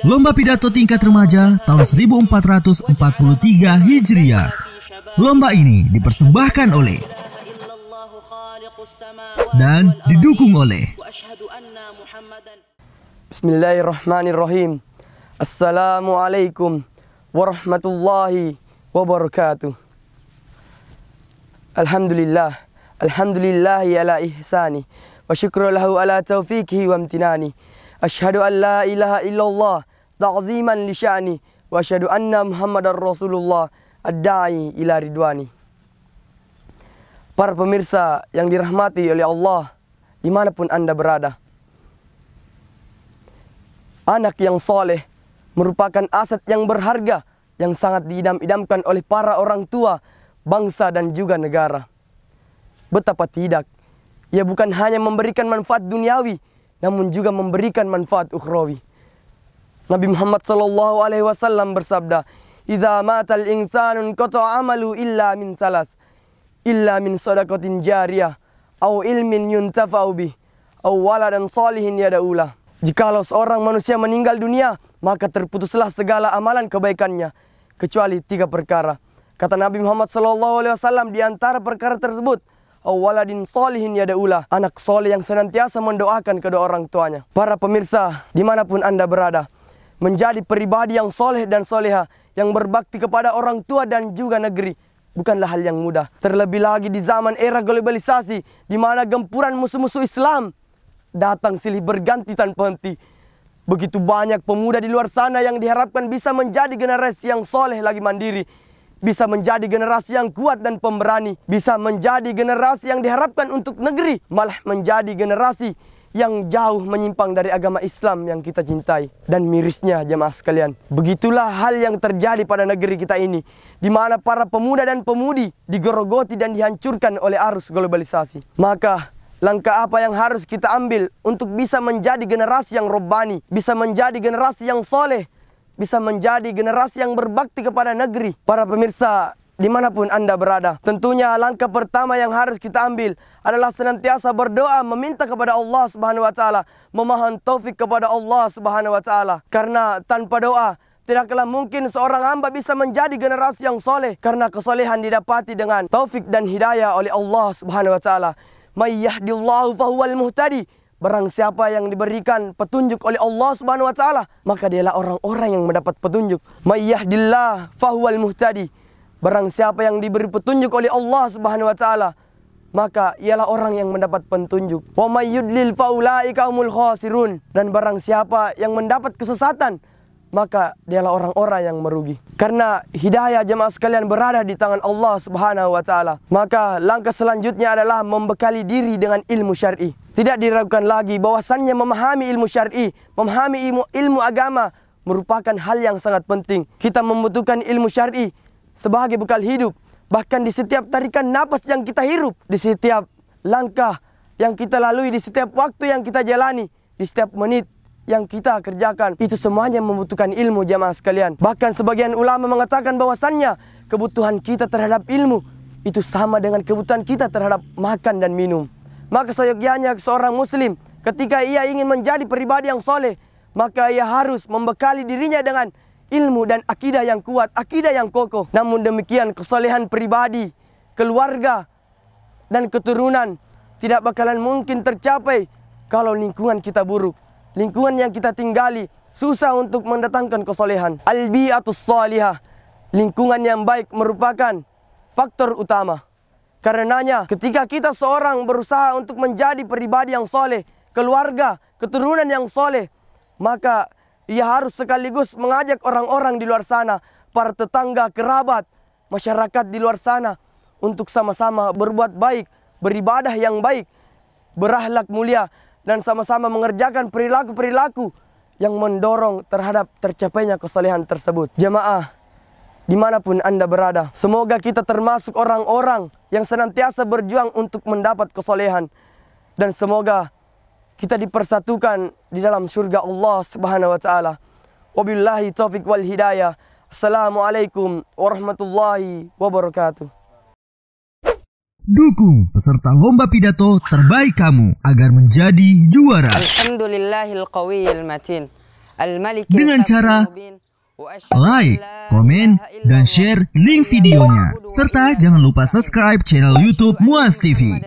Lomba pidato tingkat remaja tahun 1443 Hijriah. Lomba ini dipersembahkan oleh dan didukung oleh Bismillahirrahmanirrahim. Assalamualaikum warahmatullahi wabarakatuh. Alhamdulillah, alhamdulillahi ala ihsani, wa syukru lahu ala taufiqihi wa amtinani. Asyhadu an la ilaha illallah ta'ziman li sya'ni, wa asyhadu anna Muhammadar Rasulullah ad-da'i ila ridwani. Para pemirsa yang dirahmati oleh Allah dimanapun Anda berada, anak yang soleh merupakan aset yang berharga yang sangat diidam-idamkan oleh para orang tua, bangsa dan juga negara. Betapa tidak, ia bukan hanya memberikan manfaat duniawi, namun juga memberikan manfaat ukhrawi. Nabi Muhammad SAW bersabda, "Idza matal insanun qata'a amalu illa min salas, illa min shadaqatin jariyah, au ilmin yuntafa'u bih, au waladan shalihin yad'ulah." Jikalau seorang manusia meninggal dunia, maka terputuslah segala amalan kebaikannya, kecuali 3 perkara. Kata Nabi Muhammad SAW, di antara perkara tersebut, waladin sholihin yad'ulah, anak soleh yang senantiasa mendoakan kedua orang tuanya. Para pemirsa, dimanapun Anda berada, menjadi pribadi yang soleh dan soleha, yang berbakti kepada orang tua dan juga negeri, bukanlah hal yang mudah. Terlebih lagi di zaman era globalisasi, di mana gempuran musuh-musuh Islam datang silih berganti tanpa henti. Begitu banyak pemuda di luar sana yang diharapkan bisa menjadi generasi yang soleh lagi mandiri, bisa menjadi generasi yang kuat dan pemberani, bisa menjadi generasi yang diharapkan untuk negeri, malah menjadi generasi yang jauh menyimpang dari agama Islam yang kita cintai. Dan mirisnya jemaah sekalian, begitulah hal yang terjadi pada negeri kita ini, di mana para pemuda dan pemudi digerogoti dan dihancurkan oleh arus globalisasi. Maka langkah apa yang harus kita ambil untuk bisa menjadi generasi yang robbani, bisa menjadi generasi yang soleh, bisa menjadi generasi yang berbakti kepada negeri? Para pemirsa, dimanapun Anda berada, tentunya langkah pertama yang harus kita ambil adalah senantiasa berdoa, meminta kepada Allah Subhanahu wa Ta'ala, memohon taufik kepada Allah Subhanahu wa Ta'ala. Karena tanpa doa, tidaklah mungkin seorang hamba bisa menjadi generasi yang soleh, karena kesolehan didapati dengan taufik dan hidayah oleh Allah Subhanahu wa Ta'ala. May yahdillahu fahuwal muhtadi. Barang siapa yang diberikan petunjuk oleh Allah Subhanahu wa Ta'ala, maka dialah orang-orang yang mendapat petunjuk. May yahdillah fahuwal muhtadi. Barang siapa yang diberi petunjuk oleh Allah Subhanahu wa Ta'ala, maka ialah orang yang mendapat petunjuk. Wa may yudlil faulaika humul khasirun. Dan barang siapa yang mendapat kesesatan, maka dialah orang-orang yang merugi. Karena hidayah jemaah sekalian berada di tangan Allah Subhanahu wa Ta'ala, maka langkah selanjutnya adalah membekali diri dengan ilmu syar'i. Tidak diragukan lagi bahwasannya memahami ilmu syar'i, memahami ilmu agama merupakan hal yang sangat penting. Kita membutuhkan ilmu syar'i sebagai bekal hidup, bahkan di setiap tarikan napas yang kita hirup, di setiap langkah yang kita lalui, di setiap waktu yang kita jalani, di setiap menit yang kita kerjakan, itu semuanya membutuhkan ilmu jamaah sekalian. Bahkan sebagian ulama mengatakan bahwasannya kebutuhan kita terhadap ilmu itu sama dengan kebutuhan kita terhadap makan dan minum. Maka seyogyanya seorang muslim ketika ia ingin menjadi pribadi yang soleh, maka ia harus membekali dirinya dengan ilmu dan akidah yang kuat, akidah yang kokoh. Namun demikian kesolehan pribadi, keluarga dan keturunan tidak bakalan mungkin tercapai kalau lingkungan kita buruk. Lingkungan yang kita tinggali susah untuk mendatangkan kesolehan. Al-bi'atus salihah, lingkungan yang baik merupakan faktor utama. Karenanya ketika kita seorang berusaha untuk menjadi pribadi yang soleh, keluarga, keturunan yang soleh, maka ia harus sekaligus mengajak orang-orang di luar sana, para tetangga, kerabat, masyarakat di luar sana, untuk sama-sama berbuat baik, beribadah yang baik, berakhlak mulia, dan sama-sama mengerjakan perilaku-perilaku yang mendorong terhadap tercapainya kesolehan tersebut. Jamaah, dimanapun Anda berada, semoga kita termasuk orang-orang yang senantiasa berjuang untuk mendapat kesolehan. Dan semoga kita dipersatukan di dalam surga Allah Subhanahu wa Ta'ala. Wabillahi taufiq wal hidayah. Assalamualaikum warahmatullahi wabarakatuh. Dukung peserta lomba pidato terbaik kamu agar menjadi juara. Alhamdulillahil qawiyil matin. dengan cara like, komen, dan share link videonya. Serta jangan lupa subscribe channel YouTube Muaz TV.